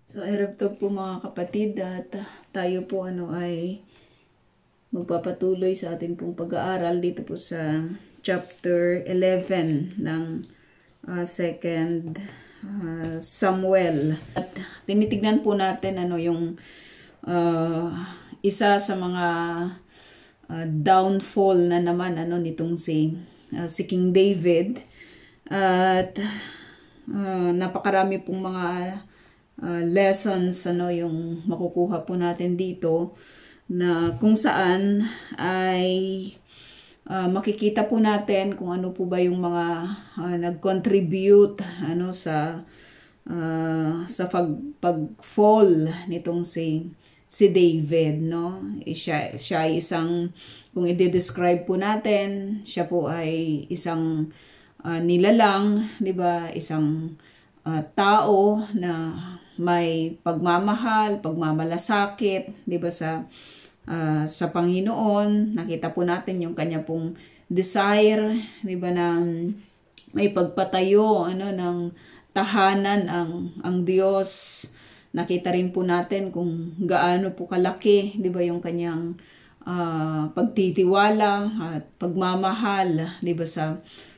So, Arab Talk po mga kapatid, at tayo po ay magpapatuloy sa ating pong pag-aaral dito po sa chapter 11 ng second Samuel. At tinitignan po natin yung isa sa mga downfall na naman nitong si King David. At napakarami pong mga lessons yung makukuha po natin dito, na kung saan ay makikita po natin kung ano po ba yung mga nag-contribute sa pag-fall nitong si David, no? Siya ay isang, kung i-describe po natin, siya po ay isang nilalang, 'di ba? Isang tao na may pagmamahal, pagmamalasakit, 'di ba, sa Panginoon. Nakita po natin yung kanya pong desire, 'di ba, na may pagpatayo ng tahanan ang Diyos. Nakita rin po natin kung gaano po kalaki, 'di ba, yung kanyang pagtitiwala at pagmamahal, 'di ba,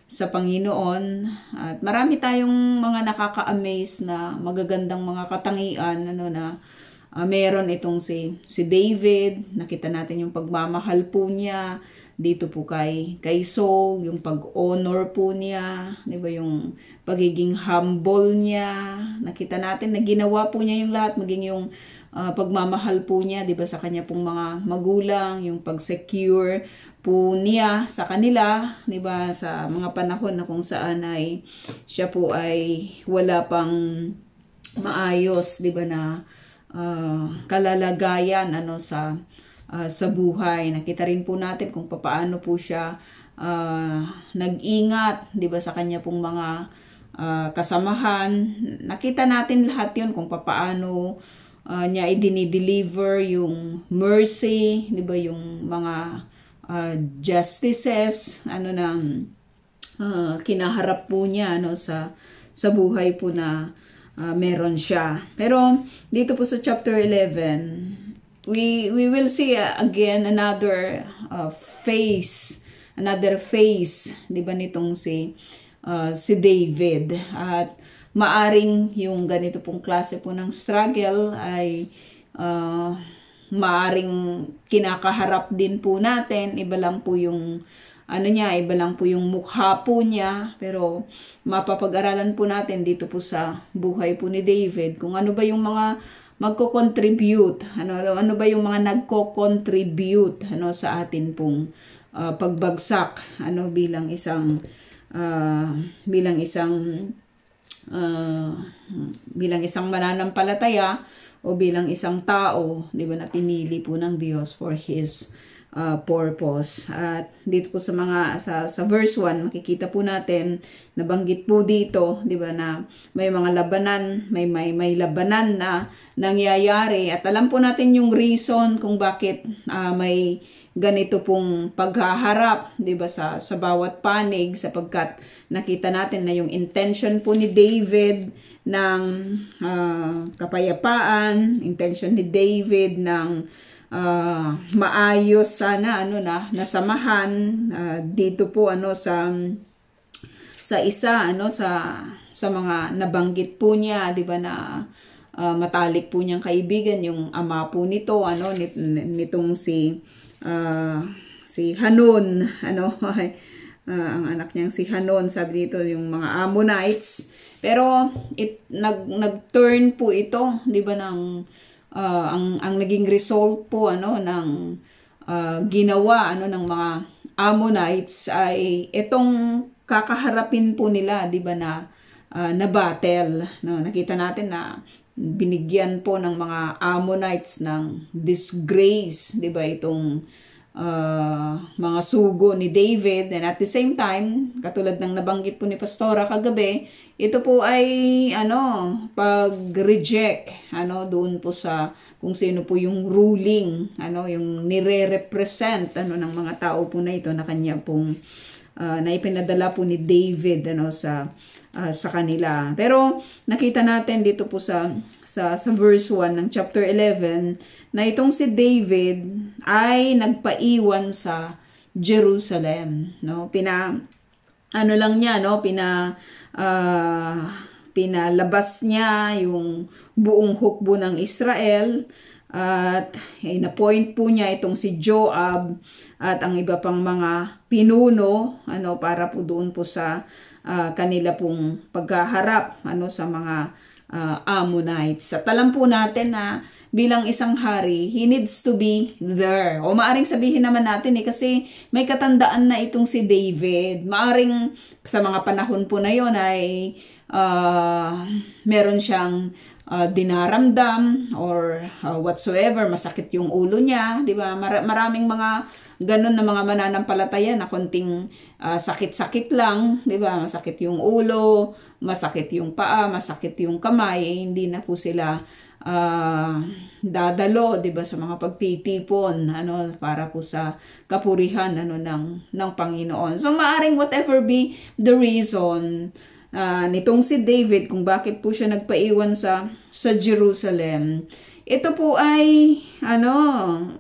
sa Panginoon. At marami tayong mga nakaka-amaze na magagandang mga katangian na meron itong si David. Nakita natin yung pagmamahal po niya dito po kay Saul, yung pag-honor po niya, 'di ba, yung pagiging humble niya. Nakita natin na ginawa po niya yung lahat, maging yung pagmamahal po niya, 'di ba, sa kanya pong mga magulang, yung pag-secure po niya sa kanila, 'di ba, sa mga panahon na kung saan ay siya po ay wala pang maayos, 'di ba, na kalalagayan sa buhay. Nakita rin po natin kung paano po siya nag-ingat, 'di ba, sa kanya pong mga kasamahan. Nakita natin lahat 'yon kung paano niya i-deliver yung mercy, 'di ba, yung mga justices kinaharap po niya sa buhay po na meron siya. Pero dito po sa chapter 11, we will see again another phase, 'di ba, nitong si David. At maaring yung ganito pong klase po ng struggle ay maaring kinakaharap din po natin. Iba lang po yung iba lang po yung mukha po niya, pero mapapag-aralan po natin dito po sa buhay po ni David kung ano ba yung mga magko-contribute, ano ba yung mga nagko-contribute sa atin pong pagbagsak bilang isang mananampalataya, o bilang isang tao, 'di ba, na pinili po ng Diyos for His purpose. At dito po sa verse 1, makikita po natin, nabanggit po dito, 'di ba, na may mga labanan, may labanan na nangyayari, at alam po natin yung reason kung bakit may ganito pong paghaharap, 'di ba, sa bawat panig, sapagkat nakita natin na yung intention po ni David ng kapayapaan, intention ni David ng maayos sana nasamahan dito po sa isa sa mga nabanggit po niya, 'di ba, na matalik po niyang kaibigan, yung ama po nito nitong si Hanun, ang anak niyang si Hanun, sabi dito yung mga Ammonites. Pero nag-turn po ito, 'di ba, ng ang naging result po ng ginawa ng mga Ammonites ay itong kakaharapin po nila, 'di ba, na battle, Nakita natin na binigyan po ng mga Ammonites ng disgrace, 'di ba, itong mga sugo ni David. And at the same time, katulad ng nabanggit po ni Pastora kagabi, ito po ay pag-reject doon po sa kung sino po yung ruling, yung nire-represent ng mga tao po na ito, na kanya pong na ipinadala po ni David sa sa kanila. Pero nakita natin dito po sa verse 1 ng chapter 11 na itong si David ay nagpaiwan sa Jerusalem, no? Pinalabas niya yung buong hukbo ng Israel at na-point po niya itong si Joab at ang iba pang mga pinuno para po doon po sa kanila pong paghaharap sa mga Ammonites. At alam po natin na bilang isang hari, he needs to be there. O maaring sabihin naman natin kasi may katandaan na itong si David. Maaring sa mga panahon po na yon ay meron siyang dinaramdam or whatsoever, masakit yung ulo niya, di ba? Maraming mga ganun na mga mananampalataya na konting sakit-sakit lang, di ba? Masakit yung ulo, masakit yung paa, masakit yung kamay, hindi na po sila dadalo, di ba, sa mga pagtitipon para po sa kapurihan ng Panginoon. So maaring whatever be the reason nitong si David kung bakit po siya nagpaiwan sa Jerusalem, ito po ay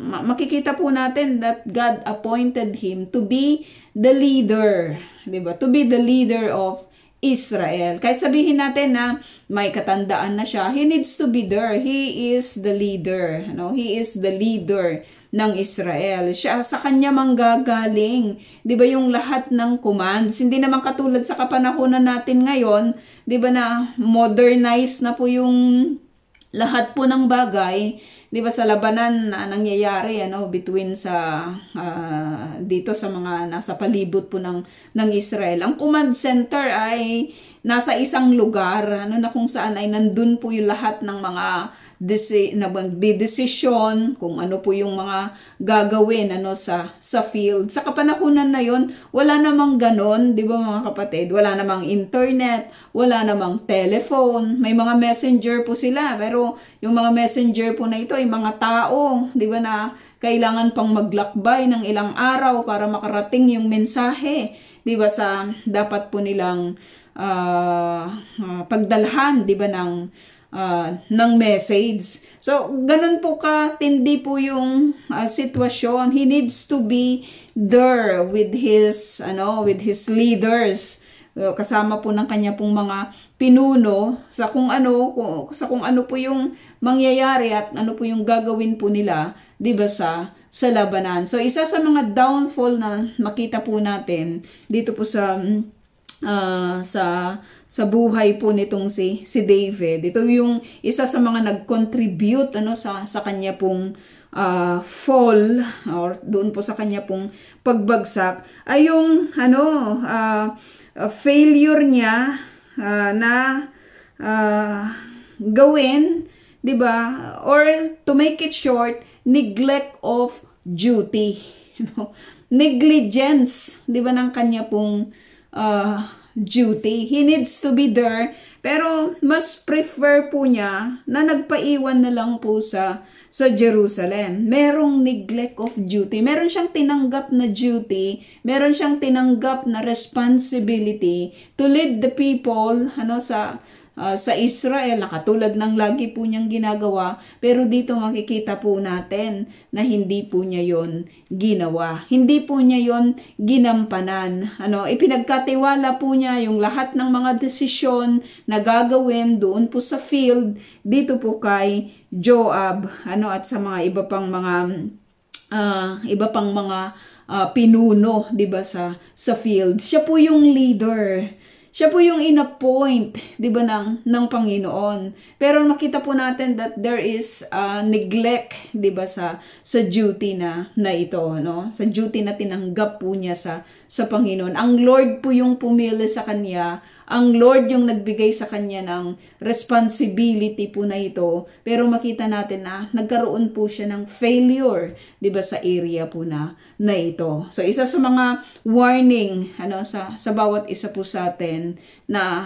makikita po natin that God appointed him to be the leader, 'di ba? To be the leader of Israel. Kahit sabihin natin na may katandaan na siya, he needs to be there. He is the leader, He is the leader ng Israel. Siya, sa kanya manggagaling, 'di ba, yung lahat ng commands. Hindi naman katulad sa kapanahunan natin ngayon, 'di ba, na modernized na po yung lahat po ng bagay, 'di ba, sa labanan na nangyayari between sa dito sa mga nasa palibot po ng Israel. Ang command center ay nasa isang lugar na kung saan ay nandun po yung lahat ng mga desisyon kung ano po yung mga gagawin sa field. Sa kapanahunan na yon, wala namang ganon, 'di ba mga kapatid? Wala namang internet, wala namang telephone. May mga messenger po sila, pero yung mga messenger po na ito ay mga tao, 'di ba, na kailangan pang maglakbay ng ilang araw para makarating yung mensahe, 'di ba, sa dapat po nilang pagdalhan, 'di ba, ng message. So, ganun po katindi po yung sitwasyon. He needs to be there with his leaders. Kasama po ng kanya pong mga pinuno sa kung ano po yung mangyayari at ano po yung gagawin po nila, 'di ba, sa labanan. So, isa sa mga downfall na makita po natin dito po sa buhay po nitong si David. Ito yung isa sa mga nag-contribute sa kanya pong fall or doon po sa kanya pong pagbagsak ay yung failure niya na gawin, 'di ba? Or to make it short, neglect of duty. Negligence, 'di ba, ng kanya pong duty. He needs to be there, pero mas prefer po niya na nagpaiwan na lang po sa Jerusalem. Merong neglect of duty. Meron siyang tinanggap na duty, meron siyang tinanggap na responsibility to lead the people sa Israel, na katulad ng lagi po niyang ginagawa, pero dito makikita po natin na hindi po niya yon ginawa. Hindi po niya yon ginampanan. Ipinagkatiwala po niya yung lahat ng mga desisyon na gagawin doon po sa field, dito po kay Joab, at sa mga iba pang mga pinuno, 'di ba, sa field. Siya po yung leader. Siya po yung in-appoint, 'di ba, ng Panginoon. Pero makita po natin that there is neglect, 'di ba, sa duty na ito, Sa duty na tinanggap po niya sa Panginoon. Ang Lord po yung pumili sa kanya. Ang Lord yung nagbigay sa kanya ng responsibility po na ito. Pero makita natin na nagkaroon po siya ng failure, 'di ba, sa area po na ito. So isa sa mga warning sa bawat isa po sa atin na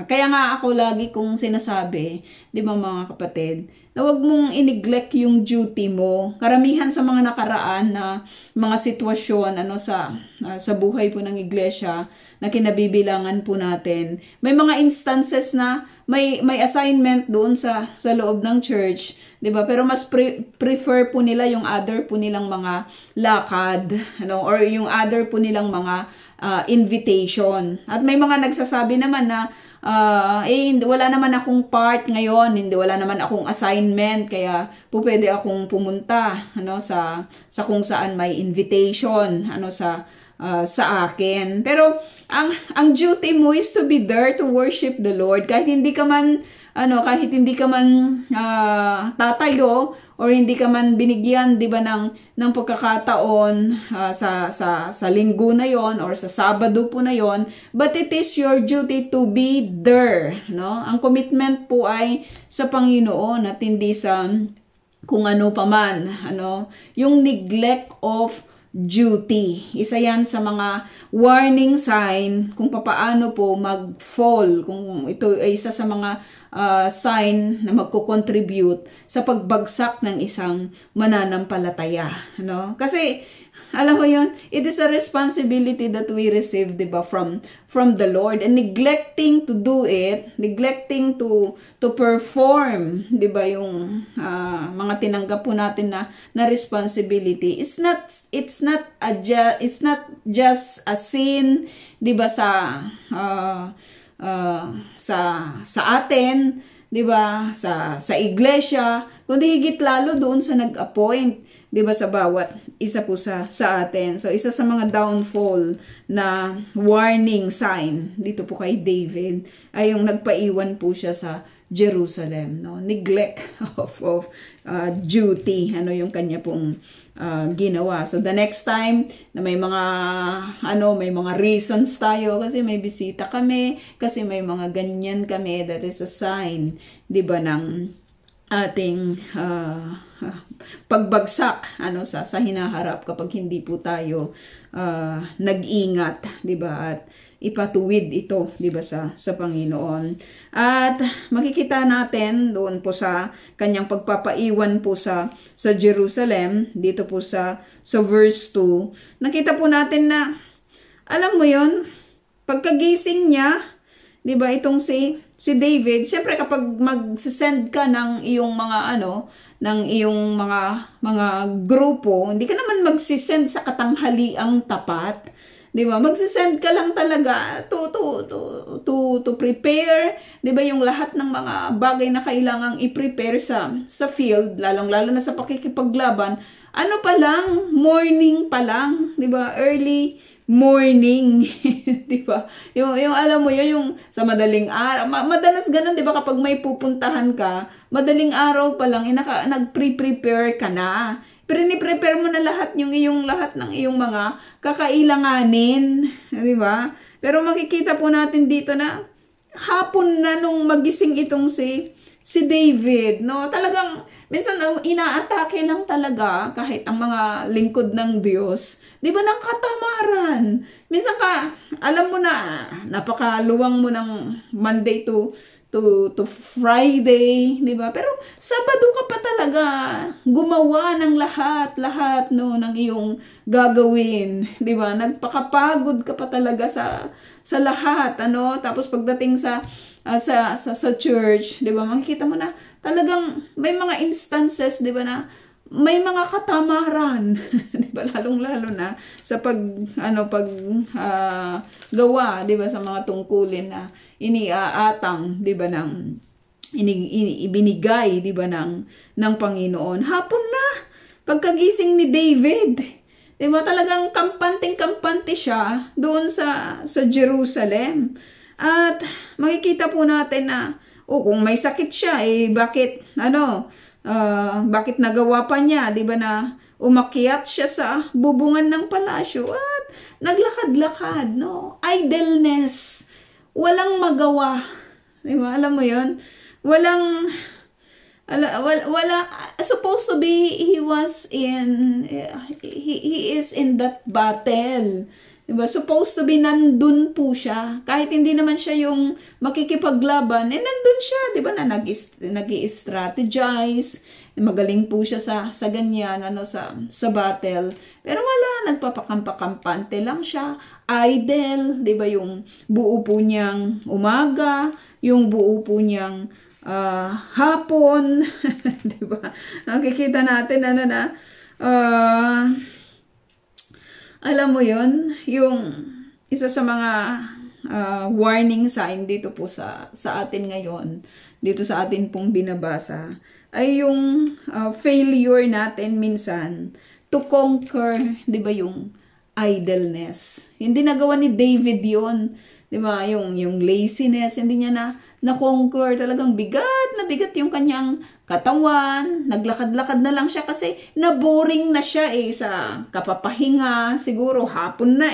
kaya nga ako lagi kong sinasabi, 'di ba mga kapatid, na huwag mong i-neglect yung duty mo. Karamihan sa mga nakaraan na mga sitwasyon sa buhay po ng iglesia na kinabibilangan po natin. May mga instances na may assignment doon sa loob ng church, 'di ba? Pero mas prefer po nila yung other po nilang mga lakad, or yung other po nilang mga invitation. At may mga nagsasabi naman na wala naman akong part ngayon, wala naman akong assignment, kaya po pwede akong pumunta sa kung saan may invitation sa akin. Pero ang duty mo is to be there to worship the Lord, kahit hindi ka man tatayo or hindi ka man binigyan, 'di ba, ng pagkakataon sa linggo na 'yon or sa Sabado po na 'yon, but it is your duty to be there, Ang commitment po ay sa Panginoon at hindi sa kung ano paman, yung neglect of duty. Isa yan sa mga warning sign kung papaano po mag-fall, kung ito ay isa sa mga sign na magko-contribute sa pagbagsak ng isang mananampalataya. Kasi, alam mo yun, it is a responsibility that we receive, diba, from the Lord, and neglecting to do it, neglecting to perform, diba, yung mga tinanggap po natin na responsibility. It's not just a sin, diba, sa atin, 'di ba, sa iglesia, kundi higit lalo doon sa nag-appoint, 'di ba, sa bawat isa po sa atin. So isa sa mga downfall na warning sign dito po kay David ay yung nagpaiwan po siya sa Jerusalem, neglect of duty, yung kanya pong ginawa. So the next time na may mga reasons tayo, kasi may bisita kami, kasi may mga ganyan kami, that is a sign, 'di ba, ng ating pagbagsak sa hinaharap kapag hindi po tayo nag-ingat, 'di ba, at ipatuwid ito, 'di ba, sa Panginoon. At makikita natin doon po sa kanyang pagpapaiwan po sa Jerusalem, dito po sa verse 2. Nakita po natin na, alam mo 'yon, pagkagising niya, 'di ba, itong si David, syempre kapag mag-send ka ng iyong mga ng iyong mga grupo, hindi ka naman mag-send sa katanghaliang tapat. 'Di ba? Magsisend ka lang talaga to prepare, 'di ba, yung lahat ng mga bagay na kailangang i-prepare sa field, lalong-lalo na sa pakikipaglaban. Pa lang, morning pa lang, 'di ba? Early morning, 'di ba? Yung alam mo yung sa madaling araw, madalas ganun, 'di ba, kapag may pupuntahan ka, madaling araw pa lang nag-prepare ka na. Pero ni-prepare mo na lahat ng iyong mga kakailanganin, 'di ba? Pero makikita po natin dito na hapon na nung magising itong si David, Talagang minsan inaatake lang talaga kahit ang mga lingkod ng Diyos, 'di ba, ng katamaran. Minsan alam mo na, napakaluwang mo ng Monday to Friday, 'di ba? Pero Sabado ka pa talaga gumawa ng lahat ng iyong gagawin, 'di ba? Nagpakapagod ka pa talaga sa lahat, Tapos pagdating sa church, 'di ba? Makikita mo na talagang may mga instances, 'di ba, na may mga katamaran, 'di ba? Lalong-lalo na sa gawa, 'di ba, sa mga tungkulin na iniaatang, 'di ba, ibinigay, 'di ba, ng Panginoon. Hapon na pagkagising ni David, 'di ba, talagang kampante siya doon sa Jerusalem. At makikita po natin na kung may sakit siya, bakit nagawa pa niya, 'di ba, na umakyat siya sa bubungan ng palasyo at naglakad-lakad, idleness, walang magawa, 'di ba? Alam mo 'yon, wala, supposed to be he is in that battle, Diba? Supposed to be nandun po siya. Kahit hindi naman siya yung makikipaglaban, nandun siya, diba, na nag-strategize, magaling po siya sa ganyan, sa battle. Pero wala, nagpapakampa-kampante lang siya, idle, diba, yung buo po niyang umaga, yung buo po niyang hapon, diba? Nakikita natin, alam mo yon, yung isa sa mga warning sign dito po sa atin ngayon, dito sa atin pong binabasa, ay yung failure natin minsan to conquer, di ba, yung idleness. Hindi nagawa ni David yon, di ba, yung laziness, hindi niya na-conquer. Talagang bigat na bigat yung kanyang katawan, naglakad-lakad na lang siya kasi na-boring na siya sa kapapahinga, siguro hapon na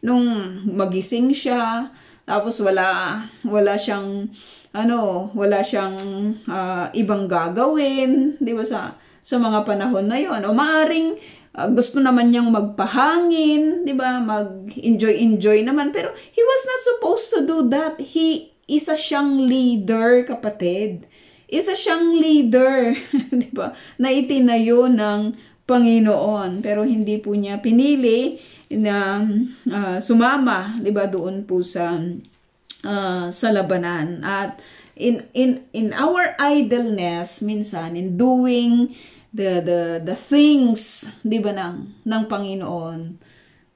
nung magising siya, tapos wala siyang ibang gagawin, di ba, sa mga panahon na yon. O maaring gusto naman niyang magpahangin, di ba, mag-enjoy naman, pero he was not supposed to do that. Isa siyang leader, kapatid. Isa siyang leader, di ba, na itinayo ng Panginoon. Pero hindi po niya pinili na sumama, di ba, doon po sa labanan. At in our idleness, minsan, in doing the things, di ba, ng Panginoon,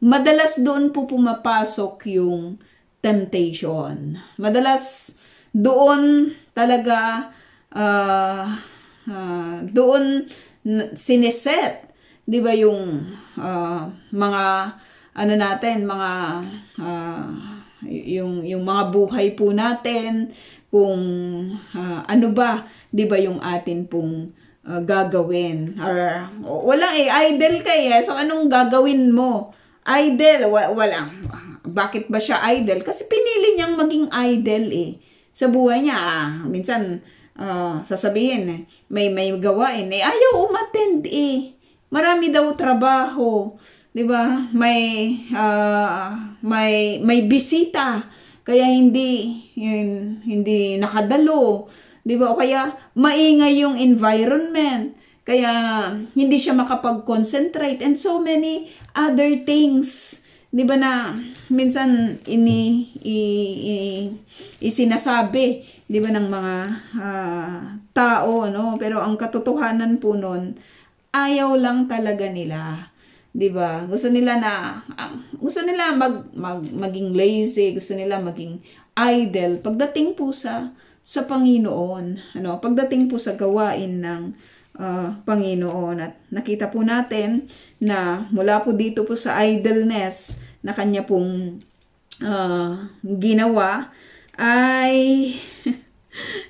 madalas doon po pumapasok yung temptation. Madalas doon talaga doon sineset, di ba, yung mga yung mga buhay po natin, kung ano ba, di ba, yung atin pong gagawin. Or wala idle ka so anong gagawin mo? Idle, wala. Bakit ba siya idle? Kasi pinili niyang maging idle sa buhay niya. Minsan sasabihin may gawain ayaw umattend marami daw trabaho, di ba, may bisita kaya hindi nakadalo, di ba, o kaya maingay yung environment kaya hindi siya makapag-concentrate, and so many other things, di ba, na minsan isinasabi, di ba, ng mga tao, pero ang katotohanan po nun, ayaw lang talaga nila, di ba, gusto nila maging lazy, gusto nila maging idle pagdating po sa Panginoon, pagdating po sa gawain ng Panginoon. At nakita po natin na mula po dito po sa idleness na kanya pong ginawa, ay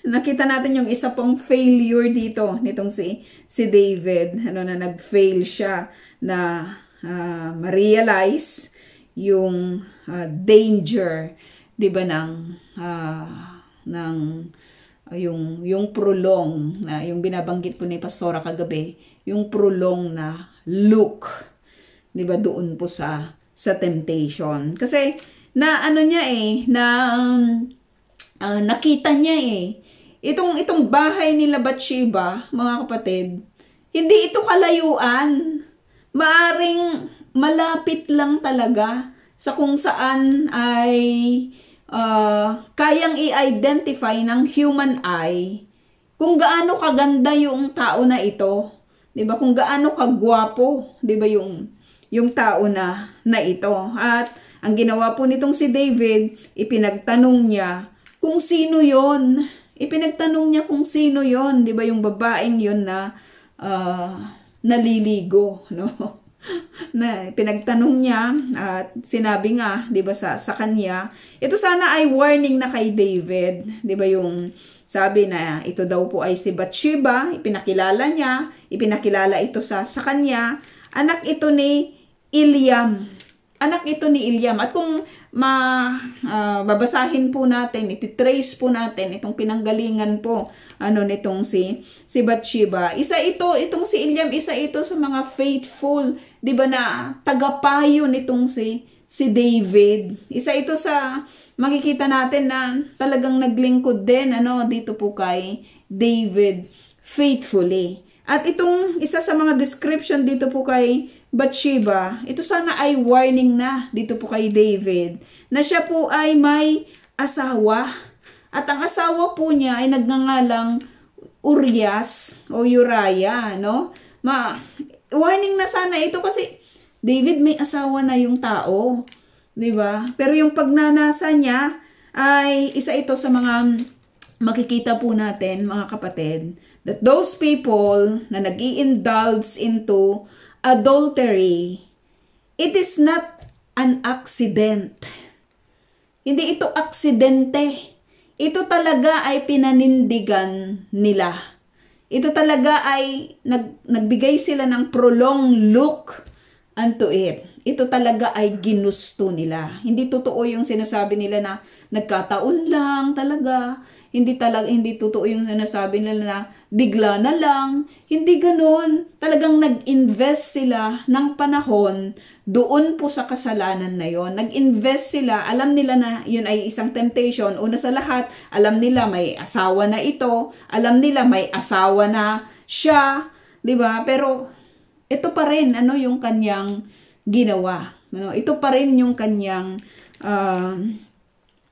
nakita natin yung isa pong failure dito nitong si David, na nag-fail siya na ma-realize yung danger, di ba, yung prolong na yung binabanggit po ni Pastora kagabi, yung prolong na look, di ba, doon po sa temptation. Kasi nakita niya itong bahay nila Bathsheba, mga kapatid, hindi ito kalayuan. Maaring malapit lang talaga sa kung saan ay kayang i-identify ng human eye kung gaano kaganda yung tao na ito, 'di ba? Kung gaano kagwapo, 'di ba, yung tao na ito. At ang ginawa po nitong si David, ipinagtanong niya kung sino 'yon. Ipinagtanong niya kung sino 'yon, 'di ba, yung babaeng 'yon na naliligo, na pinagtanong niya at sinabi nga, 'di ba, sa kanya, ito sana ay warning na kay David, 'di ba, yung sabi na ito daw po ay si Bathsheba, ipinakilala ito sa kanya, anak ito ni Eliam. Anak ito ni Eliam. At kung babasahin po natin, ititrace po natin itong pinanggalingan po nitong si Bathsheba. Itong si Eliam, isa ito sa mga faithful, 'di ba, na tagapayo nitong si si David. Isa ito sa makikita natin na talagang naglingkod din dito po kay David faithfully. At itong isa sa mga description dito po kay Bathsheba, ito sana ay warning na dito po kay David na siya po ay may asawa. At ang asawa po niya ay nagngangalang Urias o Uriah, no? Warning na sana ito kasi David may asawa na yung tao, 'di ba? Pero yung pagnanasa niya ay isa ito sa mga makikita po natin, mga kapatid, that those people na nag-i-indulge into adultery, it is not an accident. Hindi ito aksidente. Ito talaga ay pinanindigan nila. Ito talaga ay nagbigay sila ng prolonged look unto it. Ito talaga ay ginusto nila. Hindi totoo yung sinasabi nila na nagkataon lang talaga. Hindi totoo yung sinasabi nila na bigla na lang. Hindi ganoon. Talagang nag-invest sila ng panahon doon po sa kasalanan na yon. Nag-invest sila. Alam nila na yun ay isang temptation. Una sa lahat, alam nila may asawa na ito. Alam nila may asawa na siya. 'Di ba? Pero ito pa rin yung kanyang ginawa. Ito pa rin yung kanyang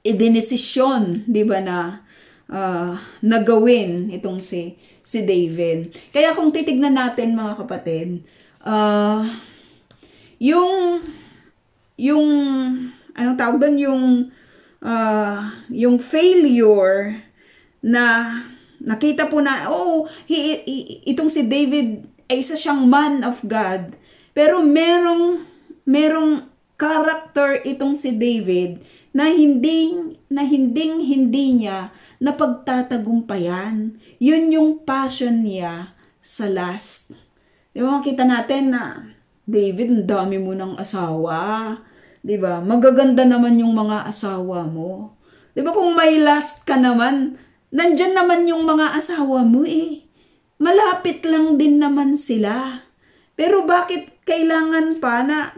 idinesisyon, 'di ba, na gawin itong si David. Kaya kung titignan natin, mga kapatid, yung anong tawag doon, yung failure na nakita po na itong si David ay isa siyang man of God, pero merong character itong si David na hindi niya napagtatagumpayan. Yun yung passion niya sa lust. Di ba, makita natin na David, ang dami mo ng asawa. Di ba? Magaganda naman yung mga asawa mo. Di ba, kung may lust ka naman, nandyan naman yung mga asawa mo eh. Malapit lang din naman sila. Pero bakit kailangan pa na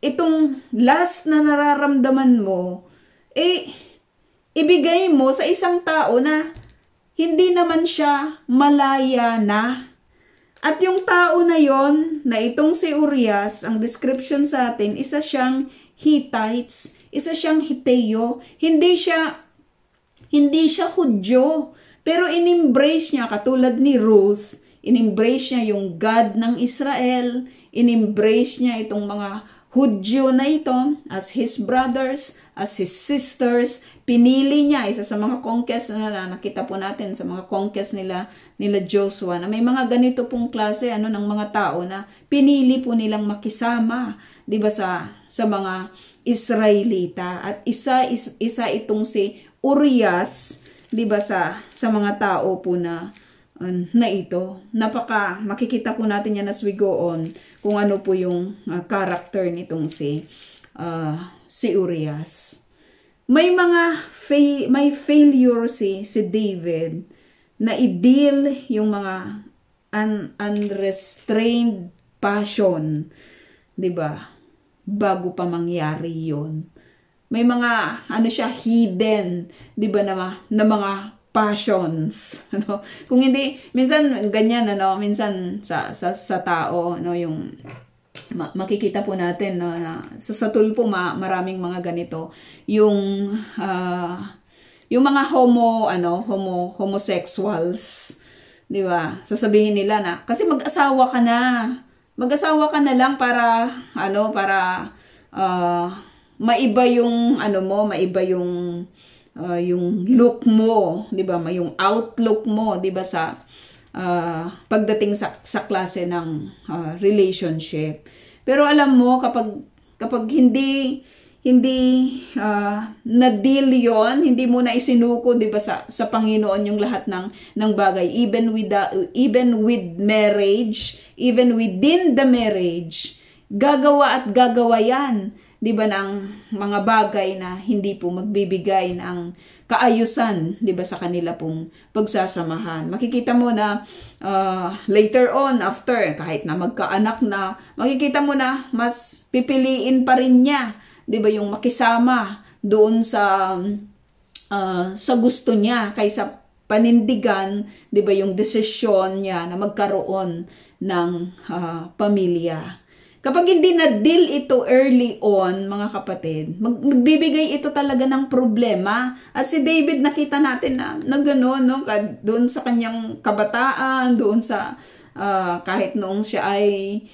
itong lust na nararamdaman mo, ibigay mo sa isang tao na hindi naman siya malaya na. At yung tao na yon, na itong si Urias, ang description sa atin, isa siyang Hittites, isa siyang Hiteo, hindi siya Hudyo, pero in-embrace niya, katulad ni Ruth, in-embrace niya yung God ng Israel, in-embrace niya itong mga Hudyo na ito as his brothers, as his sisters. Pinili niya, isa sa mga conquest na nakita po natin sa mga conquest nila Joshua, na may mga ganito pong klase ng mga tao na pinili po nilang makisama, 'di ba, sa mga Israelita. At isa itong si Urias, 'di ba, sa mga tao po na ito. Makikita po natin yan as we go on kung ano po yung character nitong si Urias. May failure si David na i-deal yung mga unrestrained passion, 'di ba? Bago pa mangyari 'yon. May mga hidden, 'di ba, na mga passions, Kung hindi, minsan ganyan, minsan sa tao, yung makikita po natin, na sa tulpo maraming mga ganito, yung mga homosexuals, 'di ba? Sasabihin nila na kasi mag-asawa ka na lang para maiba yung maiba yung look mo, 'di ba? Yung outlook mo, 'di ba, sa pagdating sa klase ng relationship. Pero alam mo, kapag hindi na-deal 'yon, hindi mo na isinuko, 'di ba, sa Panginoon yung lahat ng bagay, even with marriage, even within the marriage, gagawa yan, 'di ba, ng mga bagay na hindi po magbibigay ng kaayusan, 'di ba, sa kanila pong pagsasamahan. Makikita mo na later on, after, kahit na magkaanak na, makikita mo na mas pipiliin pa rin niya 'di ba, yung makisama doon sa gusto niya kaysa panindigan, 'di ba, yung desisyon niya na magkaroon ng pamilya. Kapag hindi na deal ito early on, mga kapatid, magbibigay ito talaga ng problema. At si David, nakita natin na gano'n, no? Doon sa kanyang kabataan, doon sa kahit noong siya ay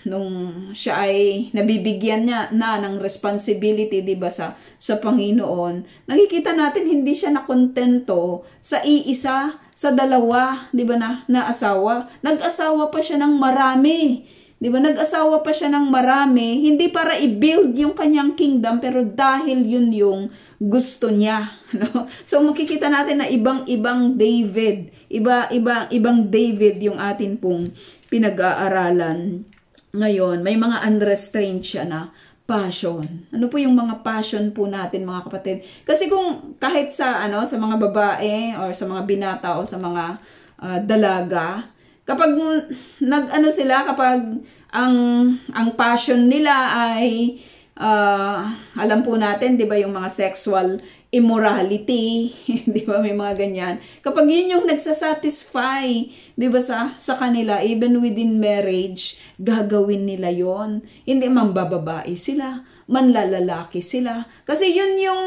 nung siya ay nabibigyan niya na ng responsibility, 'di ba, sa Panginoon. Nakikita natin hindi siya nakontento sa iisa, sa dalawa, 'di ba, na asawa. Nag-asawa pa siya ng marami. 'Di ba? Nag-asawa pa siya ng marami, hindi para i-build yung kanyang kingdom, pero dahil yun yung gusto niya, no? So makikita natin na ibang David, ibang David yung atin pong pinag-aaralan ngayon. May mga unrestrained siya na passion. Ano po yung mga passion po natin, mga kapatid? Kasi kung kahit sa mga babae or sa mga binata o sa mga dalaga, kapag kapag ang passion nila ay alam po natin, 'di ba, yung mga sexual immorality, 'di ba, may mga ganyan. Kapag yun yung nagsasatisfy, 'di ba, sa kanila, even within marriage, gagawin nila yon. Hindi mambababae sila, manlalalaki sila. Kasi yun yung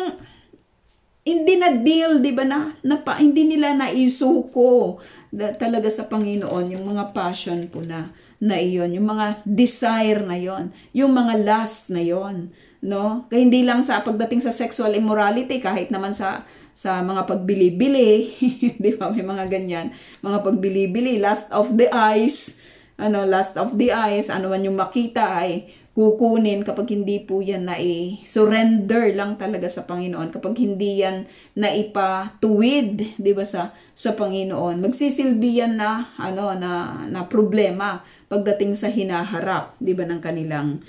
hindi na deal, 'di ba, hindi nila naisuko talaga sa Panginoon yung mga passion po na iyon, yung mga desire na yon, yung mga lust na yon, no? Kaya hindi lang sa pagdating sa sexual immorality, kahit naman sa mga pagbili-bili, 'di ba, may mga ganyan, mga pagbili-bili, lust of the eyes, lust of the eyes, ano man yung makita ay kukunin kapag hindi po yan na surrender lang talaga sa Panginoon, kapag hindi yan na ipatuwid, 'di ba, sa Panginoon, magsisilbi yan na problema pagdating sa hinaharap, 'di ba, ng kanilang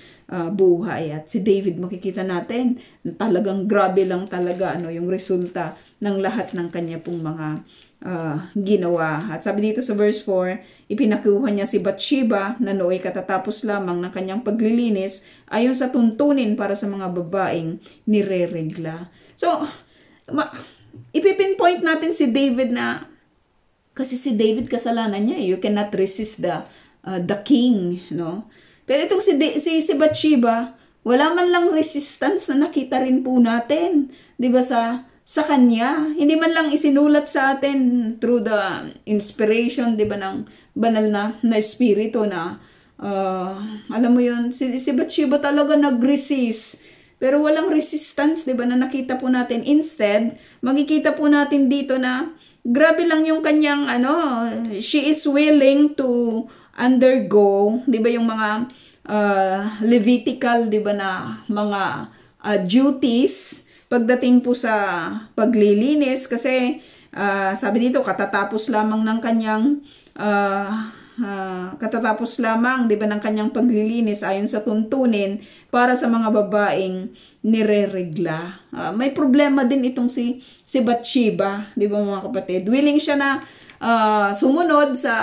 buhay. At si David, makikita natin na talagang grabe lang talaga yung resulta ng lahat ng kanya pong mga ginawa. At sabi dito sa verse 4, ipinakuha niya si Bathsheba na nooy katatapos lamang ng kanyang paglilinis ayon sa tuntunin para sa mga babaeng nireregla. So, ipipinpoint natin si David kasi si David, kasalanan niya, you cannot resist the king, no? Pero itong si Bathsheba, wala man lang resistance na nakita rin po natin, 'di ba, sa kanya. Hindi man lang isinulat sa atin through the inspiration, 'di ba, ng banal na espiritu na alam mo yun, si Bathsheba talaga nag-resist. Pero walang resistance, 'di ba, na nakita po natin. Instead, makikita po natin dito na grabe lang yung kanyang she is willing to undergo, 'di ba, yung mga Levitical, 'di ba, na mga duties pagdating po sa paglilinis, kasi sabi dito katatapos lamang ng kanyang katatapos lamang, 'di ba, ng kanyang paglilinis ayon sa tuntunin para sa mga babaeng nireregla. May problema din itong si Bathsheba, 'di ba, mga kapatid? Willing siya na sumunod sa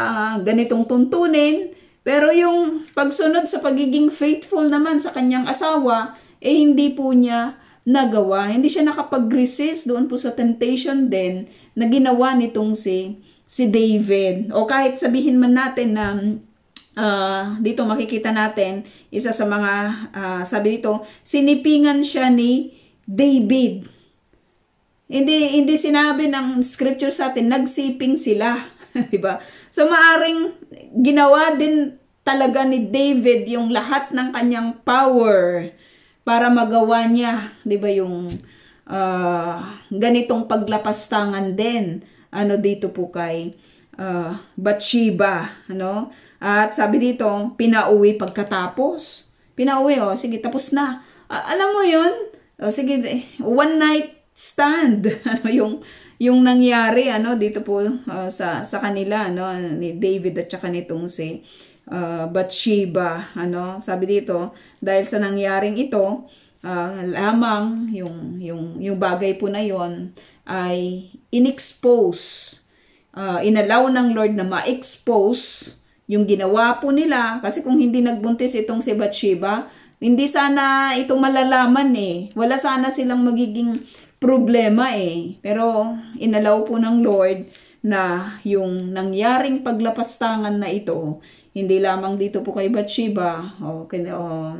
ganitong tuntunin, pero yung pagsunod sa pagiging faithful naman sa kanyang asawa, hindi po niya nagawa. Hindi siya nakapag-resist doon po sa temptation din na ginawa nitong si David. O kahit sabihin man natin na dito makikita natin, isa sa mga sabi dito, sinipingan siya ni David. Hindi sinabi ng scripture sa atin, nagsiping sila. Diba? So maaring ginawa din talaga ni David yung lahat ng kanyang power para magawa niya, 'di ba, yung ganitong paglapastangan din dito po kay Bathsheba, At sabi dito, pinauwi pagkatapos. Pinauwi, sige, tapos na. Alam mo 'yun? Sige, one night stand. Yung nangyari dito po sa kanila, ni David at saka nitong si Bathsheba, sabi dito, dahil sa nangyaring ito, lamang yung bagay po na yon ay inexpose, inalaw ng Lord na ma-expose yung ginawa po nila, kasi kung hindi nagbuntis itong si Bathsheba, Hindi sana ito malalaman eh. Wala sana silang magiging problema eh. Pero inalaw po ng Lord na yung nangyaring paglapastangan na ito, hindi lamang dito po kay Bathsheba,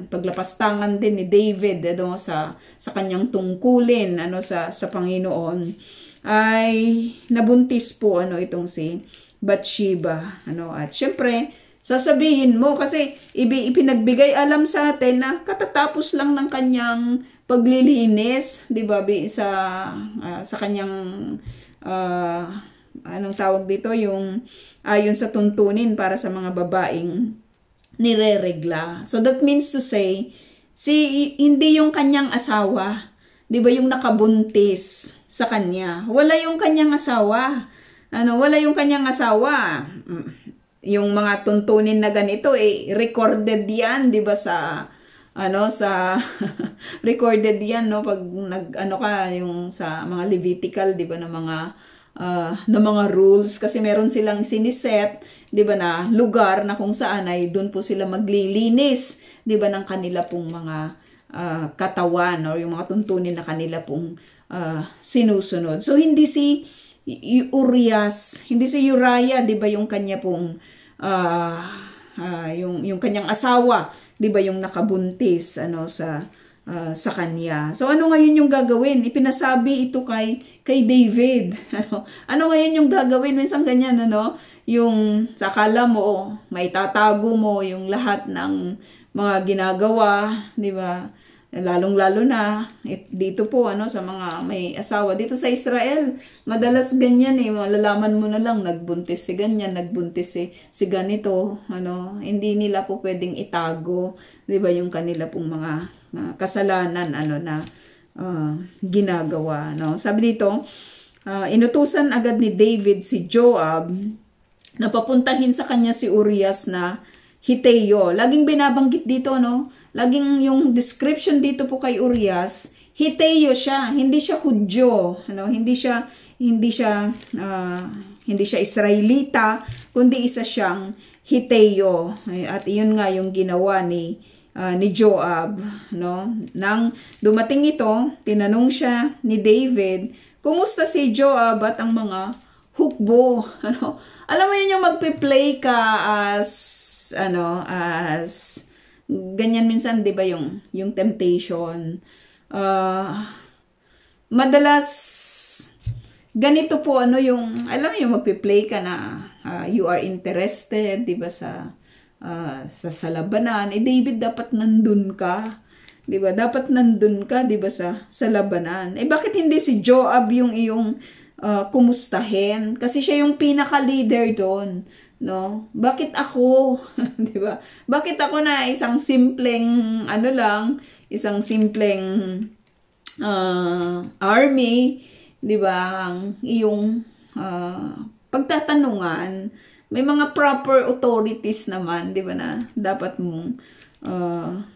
paglapastangan din ni David sa kanyang tungkulin sa Panginoon, ay nabuntis po itong si Bathsheba. At syempre, sasabihin mo kasi ipinagbigay alam sa atin na katatapos lang ng kanyang paglilinis, 'di ba, sa kanyang anong tawag dito, yung ayon sa tuntunin para sa mga babaeng nireregla. So that means to say, hindi yung kanyang asawa, 'di ba, yung nakabuntis sa kanya. Wala yung kanyang asawa. Wala yung kanyang asawa. Yung mga tuntunin na ganito recorded 'yan, 'di ba, sa recorded 'yan pag yung sa mga Levitical, 'di ba, na mga rules, kasi meron silang siniset, 'di ba, na lugar na kung saan ay doon po sila maglilinis, 'di ba, ng kanila pong mga katawan o yung mga tuntunin na kanila pong sinusunod. So hindi si Urias, hindi si Uriah, 'di ba, yung kanya pong yung kanyang asawa, 'di ba, yung nakabuntis sa kanya. So ano ngayon yung gagawin? Ipinasabi ito kay David. Ano ngayon yung gagawin? Minsan ganyan, yung sakala mo, may tatago mo yung lahat ng mga ginagawa, 'di ba? Lalong-lalo na dito po sa mga may asawa dito sa Israel, madalas ganyan malalaman mo na lang nagbuntis si ganyan, nagbuntis si ganito, hindi nila po pwedeng itago, 'di ba, yung kanila pong mga kasalanan na ginagawa, Sabi dito, inutusan agad ni David si Joab na papuntahin sa kanya si Urias na Hiteo. Laging binabanggit dito, laging yung description dito po kay Urias, Hiteo siya, hindi siya Hudyo, hindi siya Israelita, kundi isa siyang Hiteo. At iyon nga yung ginawa ni Joab, Nang dumating ito, tinanong siya ni David, kumusta si Joab at ang mga hukbo? Alam mo yun, yung magpe-play ka as ganyan minsan, 'di ba, yung temptation. Madalas ganito po yung alam mo yung magpe-play ka na you are interested, 'di ba, sa labanan. David, dapat nandun ka, 'di ba? Dapat nandun ka, 'di ba, sa labanan. Bakit hindi si Joab yung iyong kumustahin? Kasi siya yung pinaka-leader doon, Bakit ako? 'Di ba? Bakit ako na isang simpleng isang simpleng army, 'di ba? Ang iyong pagtatanungan, may mga proper authorities naman, 'di ba, na dapat mong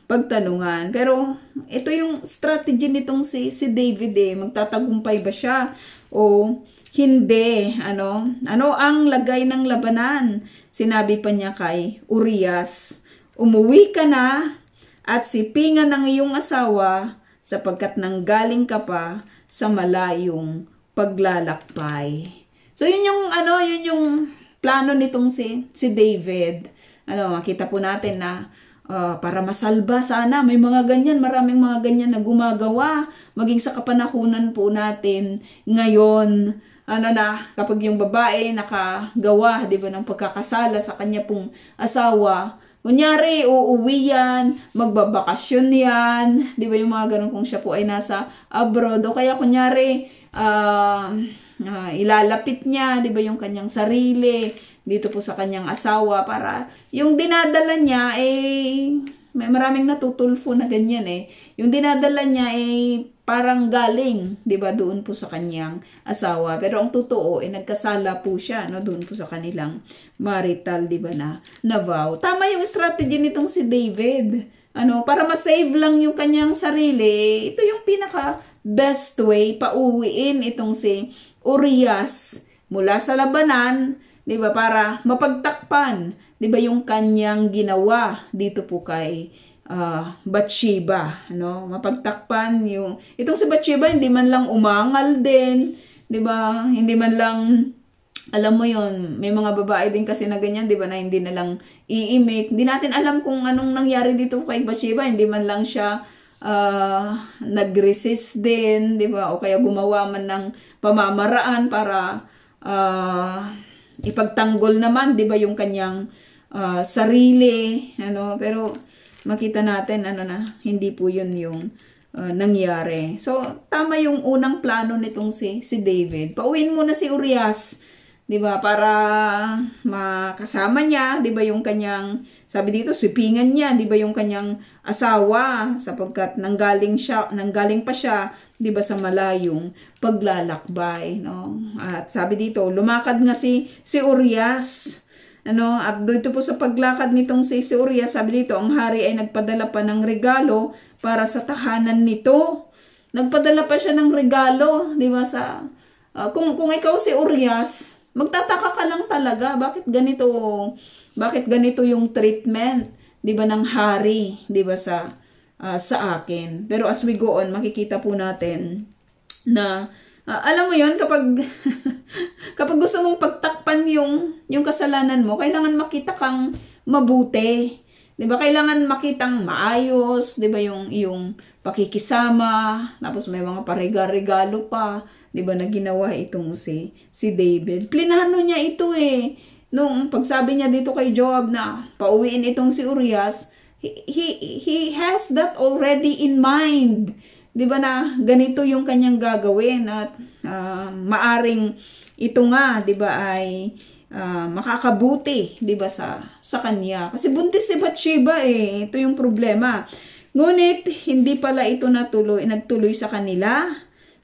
pagtanungan. Pero ito yung strategy nitong si David magtatagumpay ba siya o hindi? Ano ang lagay ng labanan? Sinabi pa niya kay Urias, umuwi ka na at sipingan ng iyong asawa sapagkat nanggaling ka pa sa malayong paglalakbay. So yun yung plano nitong si David. Makita po natin na para masalba sana, may mga ganyan, maraming mga ganyan na gumagawa, maging sa kapanahunan po natin ngayon, kapag yung babae nakagawa, 'di ba, ng pagkakasala sa kanya pong asawa, kunyari uuwi yan, magbabakasyon yan, 'di ba, yung mga ganun, kung siya po ay nasa abroad, o kaya kunyari ilalapit niya, 'di ba, yung kanyang sarili dito po sa kanyang asawa, para yung dinadala niya may maraming natutulfo na ganyan yung dinadala niya parang galing, 'di ba, doon po sa kanyang asawa, pero ang totoo nagkasala po siya doon po sa kanilang marital, 'di ba, na vow. Tama yung strategy nitong si David, para ma-save lang yung kanyang sarili. Ito yung pinaka best way pauwiin itong si Urias mula sa labanan, 'di ba, para mapagtakpan, 'di ba, yung kanyang ginawa dito po kay Bathsheba, ano? Mapagtakpan yung itong si Bathsheba hindi man lang umangal din, 'di ba? Hindi man lang alam mo yon, may mga babae din kasi na ganyan, 'di ba, na hindi na lang iimik. Hindi natin alam kung anong nangyari dito kay Bathsheba, hindi man lang siya nag-resist din, 'di ba? O kaya gumawa man ng pamamaraan para ipagtanggol naman, 'di ba, yung kanyang sarili, ano? Pero makita natin hindi po 'yun yung nangyari. So tama yung unang plano nitong si David. Pauwiin muna si Urias, 'di ba, para makasama niya, 'di ba, yung kanyang, sabi dito, sipingan niya, 'di ba, yung kanyang asawa, sapagkat nanggaling pa siya, 'di ba, sa malayong paglalakbay, no? At sabi dito, lumakad nga si Urias, ano, at dito po sa paglakad nitong si Urias, sabi dito, ang hari ay nagpadala pa ng regalo para sa tahanan nito. Nagpadala pa siya ng regalo, 'di ba, sa kung ikaw si Urias, magtataka ka lang talaga, bakit ganito yung treatment, 'di ba, ng hari, 'di ba, sa akin. Pero as we go on, makikita po natin na alam mo 'yon, kapag kapag gusto mong pagtakpan yung kasalanan mo, kailangan makita kang mabuti. 'Di ba? Kailangan makitang maayos, 'di ba, yung pakikisama, tapos may mga paregalo pa, 'di ba, na ginawa itong si David. Plinano niya ito nung pagsabi niya dito kay Joab na pauwiin itong si Urias, he has that already in mind. 'Di ba, na ganito yung kanyang gagawin, at maaring ito nga, 'di ba, ay makakabuti, 'di ba, sa kanya. Kasi buntis si Bathsheba Ito yung problema. Ngunit hindi pala ito nagtuloy sa kanila.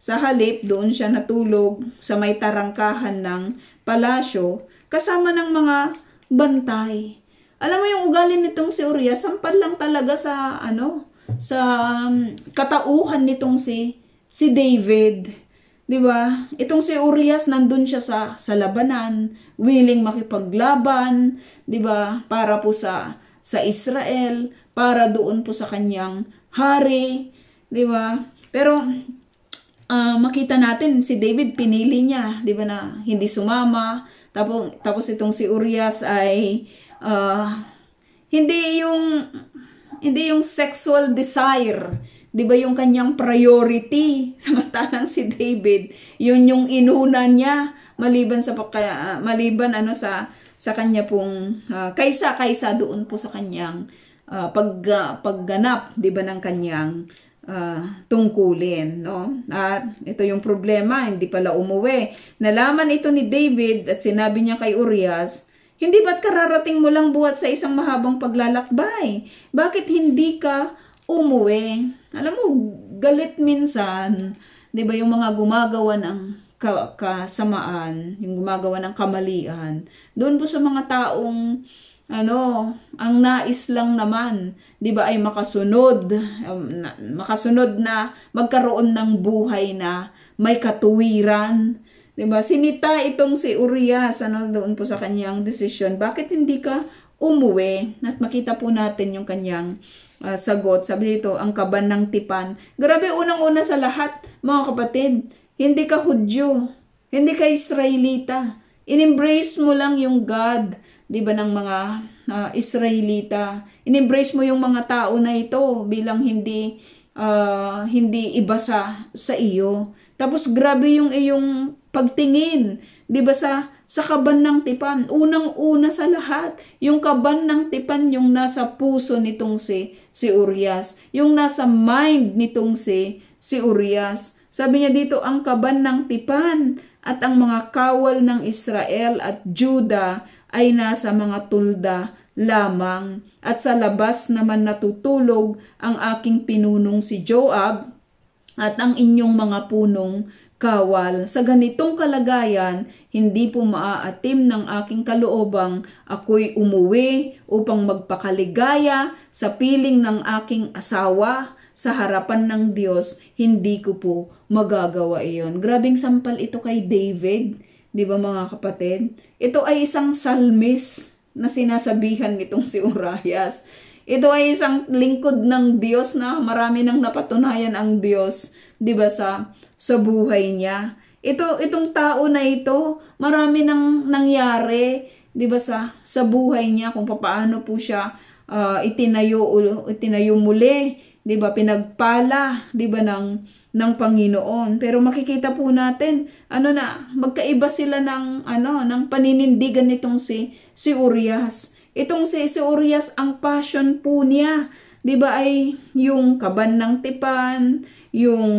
Sa halip, doon siya natulog sa may tarangkahan ng palasyo kasama ng mga bantay. Alam mo yung ugali nitong si Urias, sampal lang talaga sa katauhan nitong si David. 'Di ba? Itong si Urias, nandun siya sa labanan, willing makipaglaban, 'di ba? Para po sa Israel, para doon po sa kanyang hari, 'di ba? Pero makita natin si David, pinili niya, 'di ba, na hindi sumama. Tapos itong si Urias ay hindi yung sexual desire, 'di ba, yung kanyang priority. Samantalang si David, yun yung inuna niya, maliban sa kanya pong kaysa doon po sa kanyang pagganap, 'di ba, ng kanyang tungkulin, no? At ito yung problema, hindi pala umuwi. Nalaman ito ni David at sinabi niya kay Urias, hindi ba't kararating mo lang buhat sa isang mahabang paglalakbay? Bakit hindi ka umuwi? Alam mo, galit minsan, 'di ba, yung mga gumagawa ng kasamaan, yung gumagawa ng kamalian, doon po sa mga taong ang nais lang naman, 'di ba, ay makasunod na magkaroon ng buhay na may katuwiran, 'di ba? Sinita itong si Urias doon po sa kanyang desisyon. Bakit hindi ka umuwi? At makita po natin yung kanyang sagot. Sabi dito, ang kaban ng tipan. Grabe, unang-una sa lahat, mga kapatid, hindi ka Hudyo, hindi ka Israelita. In-embrace mo lang yung God, 'di ba, ng mga Israelita. In-embrace mo yung mga tao na ito bilang hindi iba sa iyo. Tapos grabe yung iyong pagtingin, 'di ba, sa kaban ng tipan. Unang-una sa lahat, yung kaban ng tipan yung nasa puso nitong si Urias, yung nasa mind nitong si Urias. Sabi niya dito, ang kaban ng tipan at ang mga kawal ng Israel at Juda ay nasa mga tulda lamang, at sa labas naman natutulog ang aking pinunong si Joab at ang inyong mga punong kawal. Sa ganitong kalagayan, hindi po maaatim ng aking kaloobang ako'y umuwi upang magpakaligaya sa piling ng aking asawa. Sa harapan ng Diyos, hindi ko po magagawa iyon. Grabing sampal ito kay David, 'di ba, mga kapatid? Ito ay isang salmis na sinasabihan nitong si Urias. Ito ay isang lingkod ng Diyos na marami nang napatunayan ang Diyos, 'di ba, sa buhay niya. Itong tao na ito, marami nang nangyari, 'di ba, sa buhay niya, kung paano po siya itinayo muli, 'di ba, pinagpala, 'di ba, ng Panginoon. Pero makikita po natin, magkaiba sila ng paninindigan nitong si Urias. Itong si Urias, ang passion po niya, 'di ba, ay yung kaban ng tipan, yung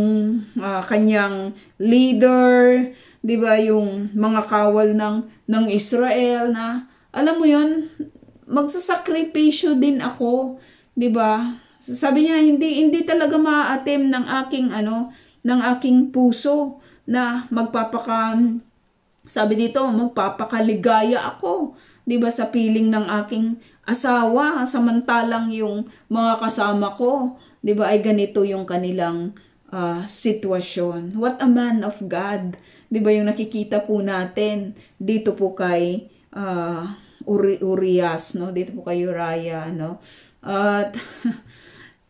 kanyang leader, 'di ba, yung mga kawal ng Israel na, alam mo 'yon, magsasakripisyo din ako, 'di ba? Sabi niya, hindi talaga maaatim ng aking puso na magpapakaligaya ako, 'di ba, sa piling ng aking asawa, samantalang yung mga kasama ko, 'di ba, ay ganito yung kanilang sitwasyon. What a man of God, 'di ba, yung nakikita po natin dito po kay Urias, no? Dito po kay Uriah, no? At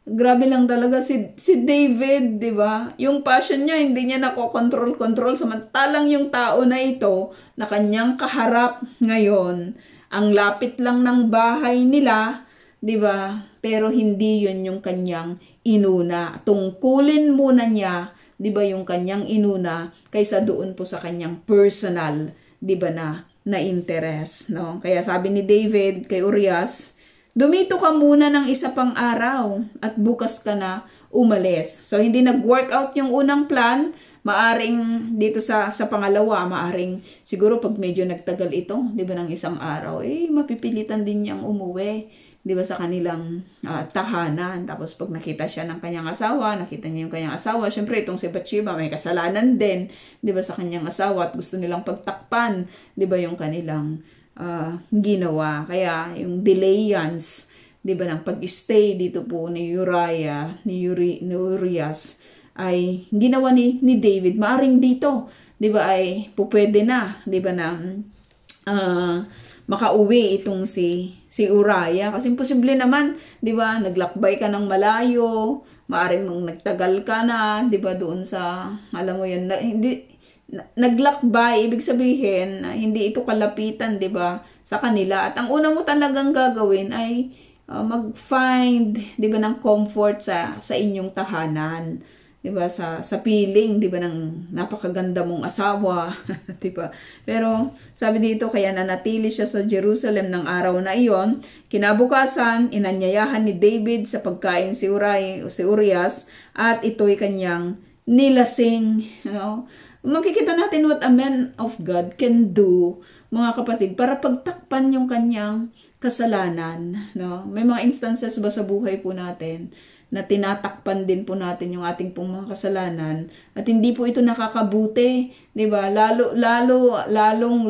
grabe lang talaga si David, 'di ba? Yung passion niya hindi niya nakokontrol samantalang yung tao na ito na kanyang kaharap ngayon, ang lapit lang ng bahay nila, 'di ba? Pero hindi 'yun yung kanyang inuna. Tungkulin muna niya, 'di ba, yung kanyang inuna kaysa doon po sa kanyang personal, 'di ba, na interest, no? Kaya sabi ni David kay Urias, dumito ka muna ng isa pang araw at bukas ka na umalis. So, hindi nag-workout yung unang plan. Maaring dito sa pangalawa, maaring siguro pag medyo nagtagal ito, di ba, ng isang araw, mapipilitan din niyang umuwi, di ba, sa kanilang tahanan. Tapos pag nakita siya ng kanyang asawa, nakita niya yung kanyang asawa, syempre itong si Bathsheba may kasalanan din, di ba, sa kanyang asawa at gusto nilang pagtakpan, di ba, yung kanilang ginawa. Kaya yung delayance, 'di ba, ng pag-stay dito po ni Uriah, ni Urias ay ginawa ni David. Maaring dito, 'di ba, ay pupwede na, 'di ba, na makauwi itong si Uriah, kasi imposible naman, 'di ba, naglakbay ka ng malayo, maaring nagtagal ka na, 'di ba, doon sa, alam mo 'yun, naglakbay, ibig sabihin, hindi ito kalapitan, 'di ba, sa kanila. At ang una mo talagang gagawin ay mag-find, 'di ba, ng comfort sa inyong tahanan, 'di ba, sa piling, 'di ba, ng napakaganda mong asawa, 'di ba. Pero sabi dito, kaya nanatili siya sa Jerusalem ng araw na iyon. Kinabukasan, inanyayahan ni David sa pagkain si Urias at ito'y kanyang nilasing, Makikita natin what a man of God can do, mga kapatid, para pagtakpan yung kanyang kasalanan, no? May mga instances ba sa buhay po natin na tinatakpan din po natin yung ating pong mga kasalanan at hindi po ito nakakabuti, 'di ba? Lalong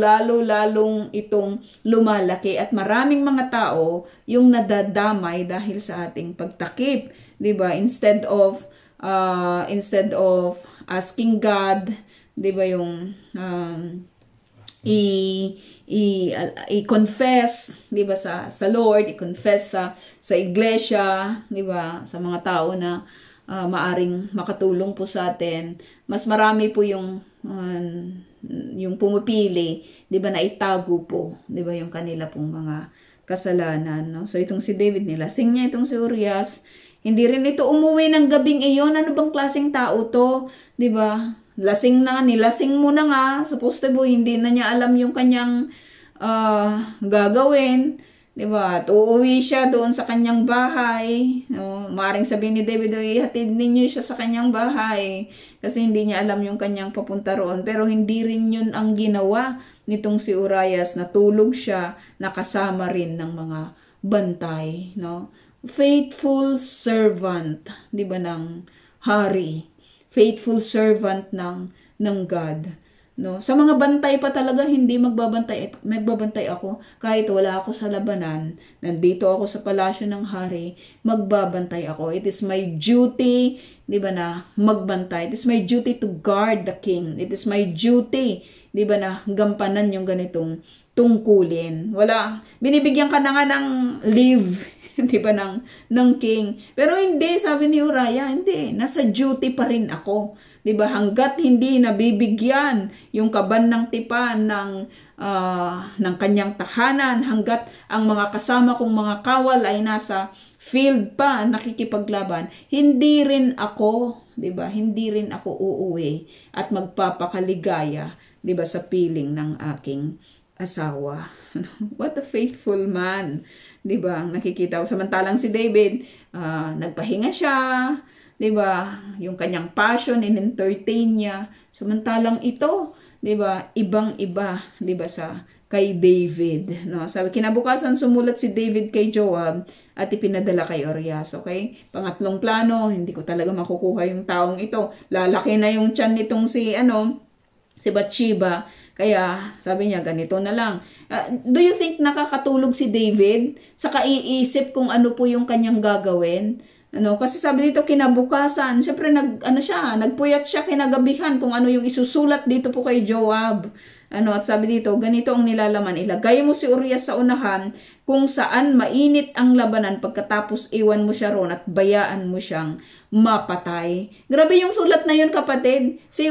itong lumalaki at maraming mga tao yung nadadamay dahil sa ating pagtakip, 'di ba? Instead of asking God, 'di ba, yung i-confess, 'di ba, sa Lord, i-confess sa iglesia, 'di ba, sa mga tao na maaring makatulong po sa atin. Mas marami po yung pumipili, 'di ba, na itago po, 'di ba, yung kanila pong mga kasalanan, no? So itong si David, nilasing niya itong si Urias. Hindi rin ito umuwi ng gabing iyon. Ano bang klaseng tao to? 'Di ba? Nilasing mo na nga. Supposed to be, hindi na niya alam yung kanyang gagawin. 'Di ba? At uuwi siya doon sa kanyang bahay. No? Maring sabihin ni David, ihatid ninyo siya sa kanyang bahay. Kasi hindi niya alam yung kanyang papunta roon. Pero hindi rin yun ang ginawa nitong si Urias. Natulog siya, nakasama rin ng mga bantay, no? Faithful servant, 'di ba, ng hari, faithful servant ng God, no? Sa mga bantay pa talaga, hindi magbabantay ako kahit wala ako sa labanan, nandito ako sa palasyo ng hari, magbabantay ako. It is my duty, 'di ba, na magbantay. It is my duty to guard the king. It is my duty, 'di ba, na gampanan yung ganitong tungkulin. Binibigyan ka na nga ng leave di ba, ng king. Pero hindi, sabi ni Uriah, hindi, nasa duty pa rin ako. Di ba, hanggat hindi nabibigyan yung kaban ng tipan ng kanyang tahanan, hanggat ang mga kasama kong mga kawal ay nasa field pa nakikipaglaban, hindi rin ako, 'di ba? Hindi rin ako uuwi at magpapakaligaya, 'di ba, sa piling ng aking asawa. What a faithful man, 'di ba? Nakikita ko samantalang si David, nagpahinga siya, 'di ba? Yung kanyang passion in-entertain niya. Samantalang ito, 'di ba? Ibang-iba, 'di ba, sa kay David, no? Sabi, kinabukasan sumulat si David kay Joab at ipinadala kay Urias, okay? Pangatlong plano, hindi ko talaga makukuha yung taong ito. Lalaki na yung tiyan nitong si Bathsheba. Kaya sabi niya, ganito na lang. Do you think nakakatulog si David sa kaiisip kung ano po yung kanyang gagawin? Kasi sabi dito, kinabukasan, syempre nagpuyat siya kinagabihan kung ano yung isusulat dito po kay Joab. At sabi dito, ganito ang nilalaman, ilagay mo si Urias sa unahan kung saan mainit ang labanan, pagkatapos iwan mo siya roon at bayaan mo siyang mapatay. Grabe yung sulat na yun, kapatid. Si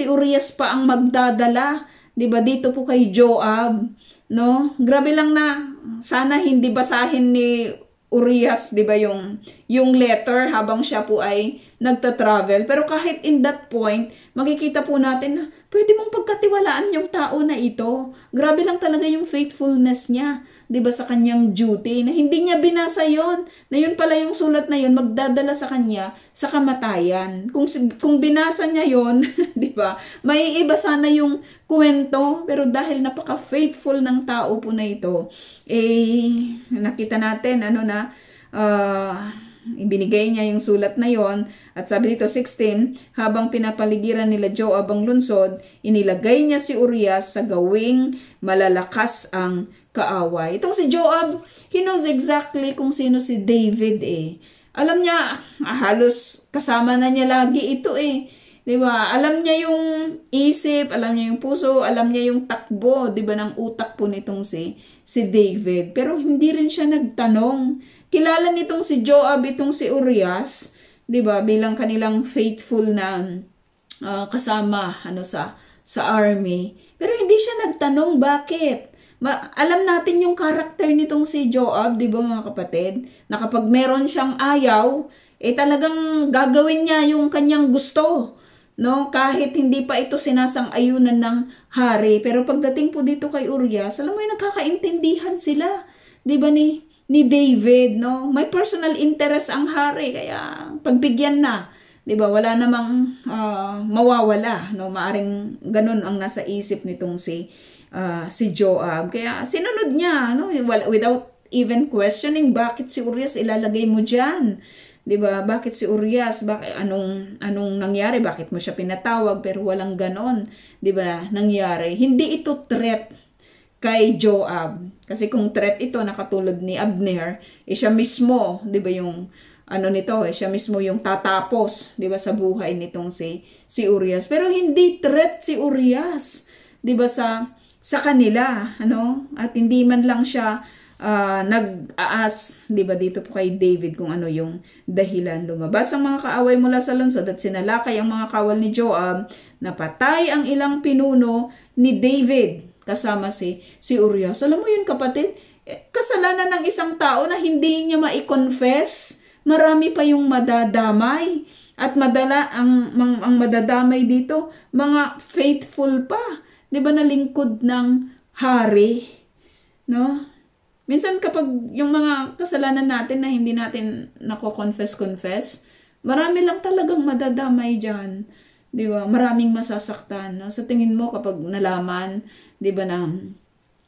Urias pa ang magdadala, 'di ba, dito po kay Joab, no? Grabe lang na sana hindi basahin ni Urias, 'di ba, yung letter habang siya po ay nagta-travel. Pero kahit in that point, makikita po natin na pwede mong pagkatiwalaan yung tao na ito. Grabe lang talaga yung faithfulness niya, 'di ba, sa kanyang duty, na hindi niya binasa yon, na yun pala yung sulat na yun magdadala sa kanya sa kamatayan. Kung binasa niya yon, 'di ba, maiiba sana yung kwento, pero dahil napaka-faithful ng tao po na ito, nakita natin ibinigay niya yung sulat na yon. At sabi dito 16, habang pinapaligiran nila Joab ang lungsod, inilagay niya si Urias sa gawing malalakas ang kaaway. Itong si Joab, he knows exactly kung sino si David Alam niya, halos kasama na niya lagi ito 'Di ba? Alam niya yung isip, alam niya yung puso, alam niya yung takbo, 'di ba, ng utak po nitong si David. Pero hindi rin siya nagtanong. Kilala nitong si Joab itong si Urias, 'di ba, bilang kanilang faithful na kasama sa army. Pero hindi siya nagtanong bakit. Alam natin yung karakter nitong si Joab, 'di ba, mga kapatid? Na kapag meron siyang ayaw, talagang gagawin niya yung kanyang gusto. No, kahit hindi pa ito sinasang-ayunan ng hari. Pero pagdating po dito kay Urias, alam mo yung nagkakaintindihan sila, 'di ba, ni David, no? May personal interest ang hari, kaya pagbigyan na, 'di ba? Wala namang mawawala, no? Maaring ganun ang nasa isip nitong si Joab. Kaya sinunod niya, no? Without even questioning, bakit si Urias ilalagay mo diyan? 'Di ba? Bakit si Urias? Anong nangyari? Bakit mo siya pinatawag? Pero walang ganon, 'di ba, nangyari. Hindi ito threat kay Joab. Kasi kung threat ito na katulad ni Abner, siya mismo, 'di ba, yung siya mismo yung tatapos, 'di ba, sa buhay nitong si Urias. Pero hindi threat si Urias, 'di ba, sa kanila, At hindi man lang siya nag-aas, 'di ba, dito po kay David kung ano yung dahilan. Lumabas ang mga kaaway mula sa lungsod at sinalakay ang mga kawal ni Joab, napatay ang ilang pinuno ni David kasama si Urias. Alam mo yun, kapatid, kasalanan ng isang tao na hindi niya mai-confess, marami pa yung madadamay. At ang madadamay dito, mga faithful pa, 'di ba, na lingkod ng hari, no? Minsan kapag yung mga kasalanan natin na hindi natin nako-confess, marami lang talagang madadamay diyan, 'di ba? Maraming masasaktan. No? Sa tingin mo kapag nalaman, 'di ba, na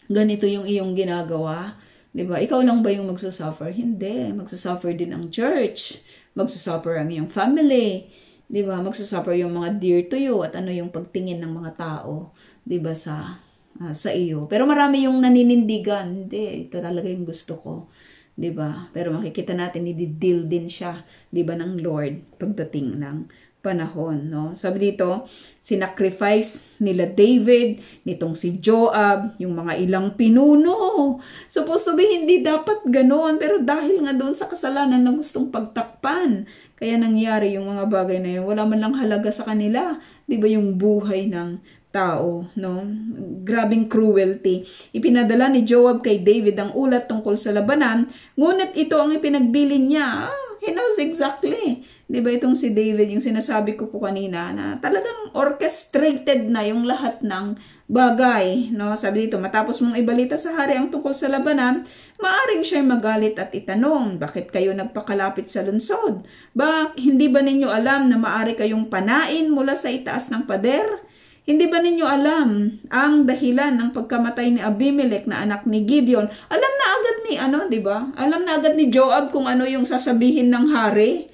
ganito yung iyong ginagawa, 'di ba? Ikaw lang ba yung magsusuffer? Hindi, magsusuffer din ang church. Magsusuffer ang iyong family, 'di ba? Magsusuffer yung mga dear to you at yung pagtingin ng mga tao, 'di ba, sa iyo. Pero marami yung naninindigan, hindi, ito talaga yung gusto ko, 'di ba? Pero makikita natin i-deal din siya, 'di ba, ng Lord pagdating ng panahon, no? Sabi dito, sinacrifice nila David, nitong si Joab, yung mga ilang pinuno. Supposed to be hindi dapat ganoon, pero dahil nga doon sa kasalanan na gustong pagtakpan, kaya nangyari yung mga bagay na yun. Wala man lang halaga sa kanila, 'di ba, yung buhay ng tao, no? Grabing cruelty. Ipinadala ni Joab kay David ang ulat tungkol sa labanan, ngunit ito ang ipinagbilin niya. He knows exactly. 'Di ba itong si David, yung sinasabi ko po kanina, na talagang orchestrated na yung lahat ng bagay, no? Sabi dito, matapos mong ibalita sa hari ang tungkol sa labanan, maaring siya'y magalit at itanong, bakit kayo nagpakalapit sa lungsod? Hindi ba ninyo alam na maari kayong panain mula sa itaas ng pader? Hindi ba ninyo alam ang dahilan ng pagkamatay ni Abimelech na anak ni Gideon? Alam na agad ni di ba? Alam na agad ni Joab kung ano yung sasabihin ng hari.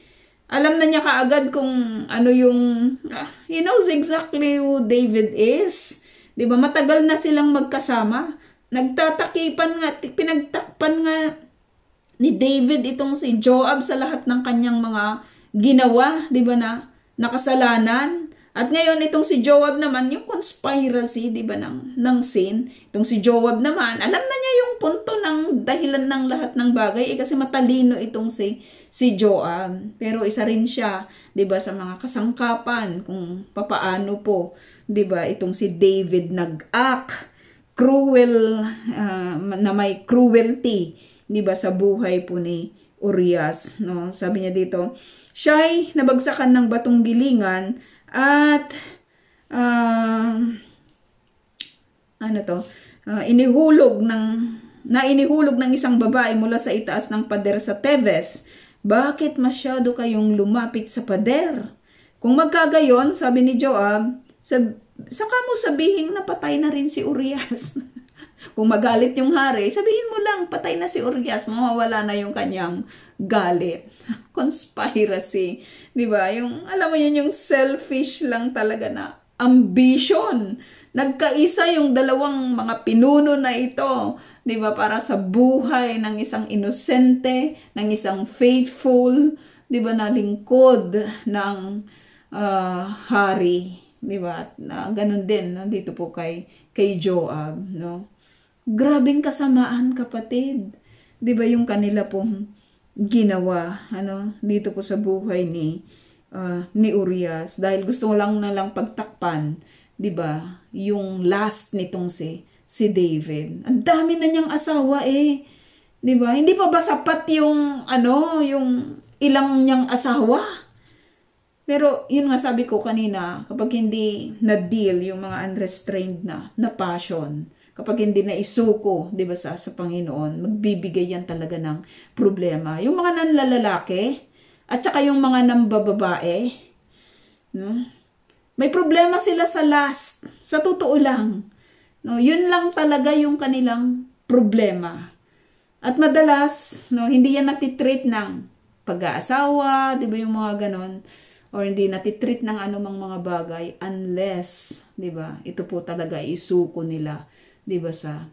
Alam na niya kaagad kung ano yung he knows exactly who David is. 'Di ba? Matagal na silang magkasama. Pinagtakpan nga ni David itong si Joab sa lahat ng kanyang mga ginawa, 'di ba, na kasalanan. At ngayon, itong si Joab naman, yung conspiracy, di ba, ng sin. Itong si Joab naman, alam na niya yung punto ng dahilan ng lahat ng bagay, kasi matalino itong si Joab. Pero isa rin siya, di ba, sa mga kasangkapan, kung papaano po, di ba, itong si David nag-act, cruel, na may cruelty, di ba, sa buhay po ni Urias. No? Sabi niya dito, siya'y nabagsakan ng batong gilingan, at inihulog ng isang babae mula sa itaas ng pader sa Tebes. Bakit masyado kayong lumapit sa pader? Kung magkagayon, sabi ni Joab, saka mo sabihin na patay na rin si Urias. Kung magalit yung hari, sabihin mo lang patay na si Urias, mawawala na yung kanyang galit. Conspiracy. Diba? Yung, alam mo yun, yung selfish lang talaga na ambition. Nagkaisa yung dalawang mga pinuno na ito. Diba? Para sa buhay ng isang inosente, ng isang faithful, diba, na lingkod ng hari. Diba? At ganun din, no? Dito po kay Joab. No? Grabing kasamaan, kapatid. Diba yung kanila pong ginawa dito po sa buhay ni Urias, dahil gusto lang pagtakpan, 'di ba, yung last nitong si David. Ang dami na niyang asawa 'di ba? Hindi pa ba sapat yung yung ilang niyang asawa? Pero yun nga, sabi ko kanina, kapag hindi na-deal yung mga unrestrained na passion, kapag hindi na isuko, 'di ba, sa Panginoon, magbibigay yan talaga ng problema. Yung mga nanlalalaki at saka yung mga nambababae, no? May problema sila sa last. Sa totoo lang, no? Yun lang talaga yung kanilang problema. At madalas, no, hindi yan natitreat ng pag-aasawa, 'di ba, yung mga ganon, or hindi natitreat ng anumang mga bagay unless, 'di ba, ito po talaga isuko nila, 'di ba, sa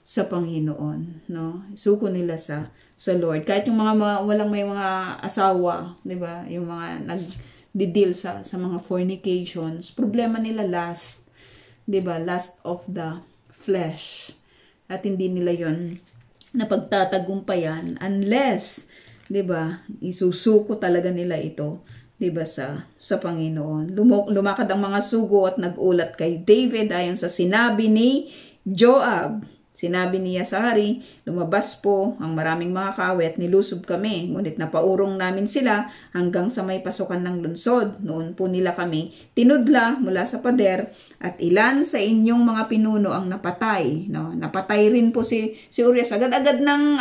Panginoon, no? Isuko nila sa Lord. Kahit yung mga walang may mga asawa, 'di ba? Yung mga nagdi-deal sa mga fornications, problema nila last, 'di ba? Last of the flesh. At hindi nila 'yon napagtatagumpayan unless, 'di ba, isusuko talaga nila ito, 'di ba, sa Panginoon. Lumakad ang mga sugo at nagulat kay David ayon sa sinabi ni Joab. Sinabi niya sa hari, lumabas po ang maraming mga kaaway at nilusob kami, ngunit napaurong namin sila hanggang sa may pasukan ng lungsod. Noon po nila kami tinudla mula sa pader at ilan sa inyong mga pinuno ang napatay. No? Napatay rin po si Urias. Agad-agad ng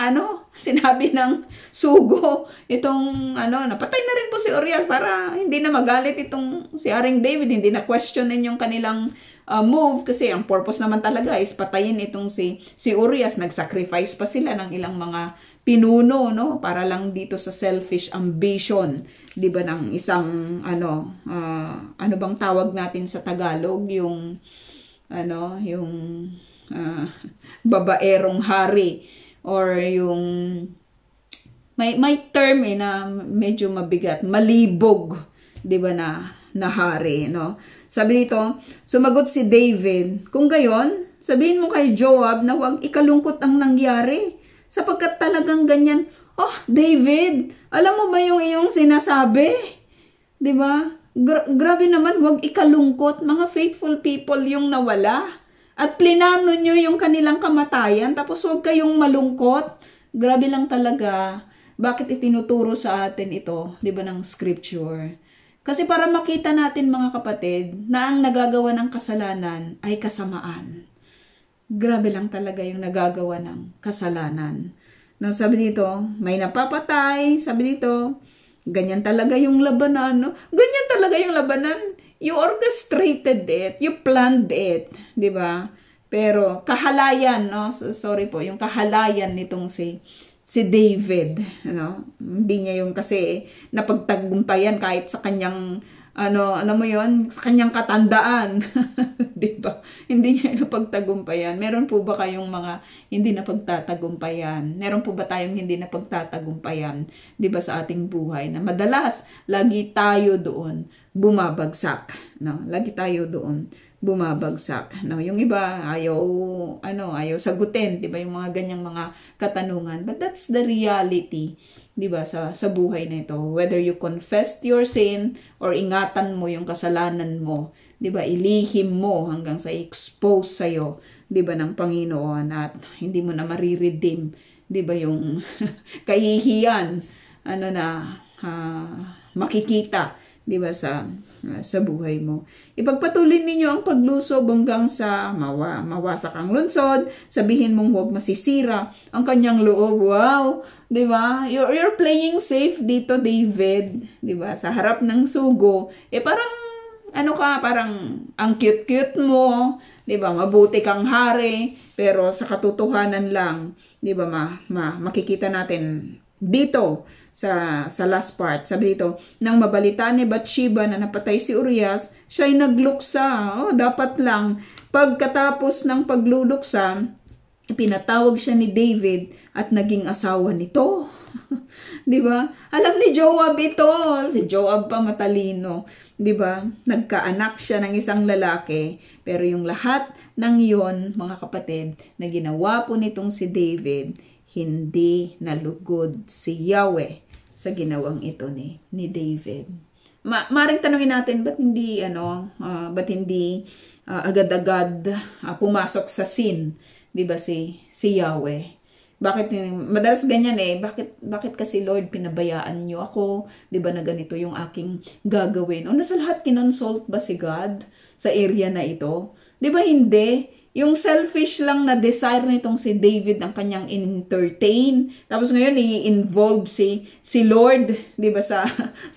sinabi ng sugo itong napatay na rin po si Urias para hindi na magalit itong si Haring David, hindi na questionin yung kanilang move, kasi ang purpose naman talaga is patayin itong si Urias. Nag-sacrifice pa sila ng ilang mga pinuno, no, para lang dito sa selfish ambition, 'di ba, ng isang ano bang tawag natin sa Tagalog, yung yung babaerong hari, or yung may term na medyo mabigat, malibog, 'di ba, na hari, no? Sabi dito, sumagot si David, kung gayon, sabihin mo kay Joab na huwag ikalungkot ang nangyari, sapagkat talagang ganyan. Oh, David, alam mo ba yung iyong sinasabi? 'Di ba? Grabe naman, huwag ikalungkot. Mga faithful people yung nawala. At plinano nyo yung kanilang kamatayan, tapos huwag kayong malungkot. Grabe lang talaga. Bakit itinuturo sa atin ito, 'di ba, ng scripture? Kasi para makita natin, mga kapatid, na ang nagagawa ng kasalanan ay kasamaan. Grabe lang talaga yung nagagawa ng kasalanan. No, sabi dito, may napapatay. Sabi dito, ganyan talaga yung labanan. No? Ganyan talaga yung labanan. You orchestrated it. You planned it. Diba? Pero kahalayan, no? Sorry po, yung kahalayan nitong si David. Ano? Hindi niya yung kasi napagtagumpayan kahit sa kanyang alam mo yon, sa kanyang katandaan. Diba? Hindi niya napagtagumpayan. Meron po ba kayong mga hindi napagtatagumpayan? Meron po ba tayong hindi napagtatagumpayan? Diba, sa ating buhay na madalas lagi tayo doon bumabagsak, no? Lagi tayo doon bumabagsak, no? Yung iba ayaw sagutin, diba, yung mga ganyang mga katanungan. But that's the reality, diba, sa buhay na ito. Whether you confess your sin or ingatan mo yung kasalanan mo, diba, ilihim mo hanggang sa expose sa'yo, diba, ng Panginoon, at hindi mo na mariredeem, diba, yung kahihiyan, makikita, diba, sa buhay mo. Ipagpatuloy ninyo ang paglusob hanggang sa mawasak ang lunsod. Sabihin mong huwag masisira ang kanyang loob. Wow, diba? You're playing safe dito, David. Diba? Sa harap ng sugo. Parang parang ang cute-cute mo. Diba? Mabuti kang hari. Pero sa katotohanan lang, diba, makikita natin dito sa last part. Sabi dito, nang mabalita ni Bathsheba na napatay si Urias, siya'y nagluksa. Dapat lang. Pagkatapos ng pagluluksa, pinatawag siya ni David at naging asawa nito. Diba? Alam ni Joab ito. Si Joab pa matalino. Diba? Nagkaanak siya ng isang lalaki. Pero yung lahat ng iyon, mga kapatid, na ginawa po nitong si David, hindi nalugod si Yahweh sa ginawang ito ni David. Maring tanungin natin, ba't hindi agad-agad pumasok sa sin, 'di ba, si Yahweh? Bakit madalas ganyan bakit kasi, Lord, pinabayaan niyo ako, 'di ba, na ganito yung aking gagawin? O nasa lahat kinonsult ba si God sa area na ito? 'Di ba hindi? Yung selfish lang na desire nitong si David ang kanyang entertain. Tapos ngayon i-involve si Lord, 'di ba, sa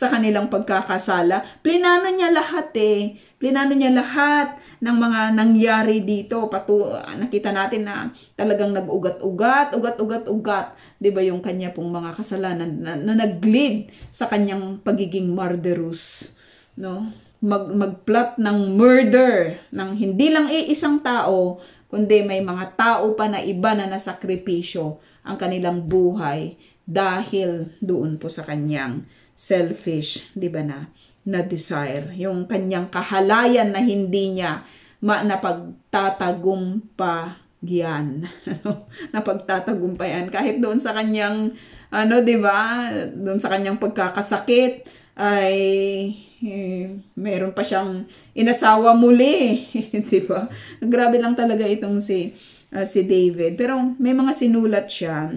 kanilang pagkakasala. Plinano niya lahat Plinano niya lahat ng mga nangyari dito. Nakita natin na talagang nag-ugat-ugat, 'di ba, yung kanya pong mga kasalanan na nag-lead sa kanyang pagiging murderous, no? Magplot ng murder ng hindi lang isang tao, kundi may mga tao pa na iba na nasakripisyo ang kanilang buhay dahil doon po sa kanyang selfish, di ba, na desire, yung kanyang kahalayan na hindi niya napagtatagumpayan. Napagtatagumpayan kahit doon sa kanyang di ba, doon sa kanyang pagkakasakit ay meron pa siyang inasawa muli. Diba? Grabe lang talaga itong si David. Pero may mga sinulat siya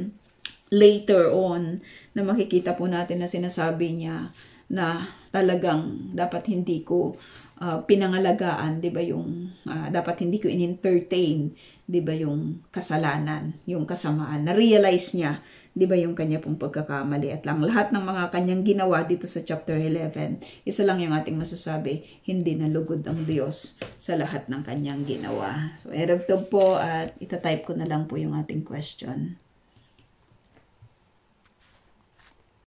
later on na makikita po natin na sinasabi niya na talagang dapat hindi ko pinangalagaan, 'di ba, yung dapat hindi ko in-entertain, 'di ba, yung kasalanan, yung kasamaan. Na-realize niya, 'di ba, yung kanya pong pagkakamali at lang lahat ng mga kanyang ginawa dito sa chapter 11. Isa lang yung ating masasabi, hindi nalugod ang Diyos sa lahat ng kanyang ginawa. So, erog po at itatype ko na lang po yung ating question.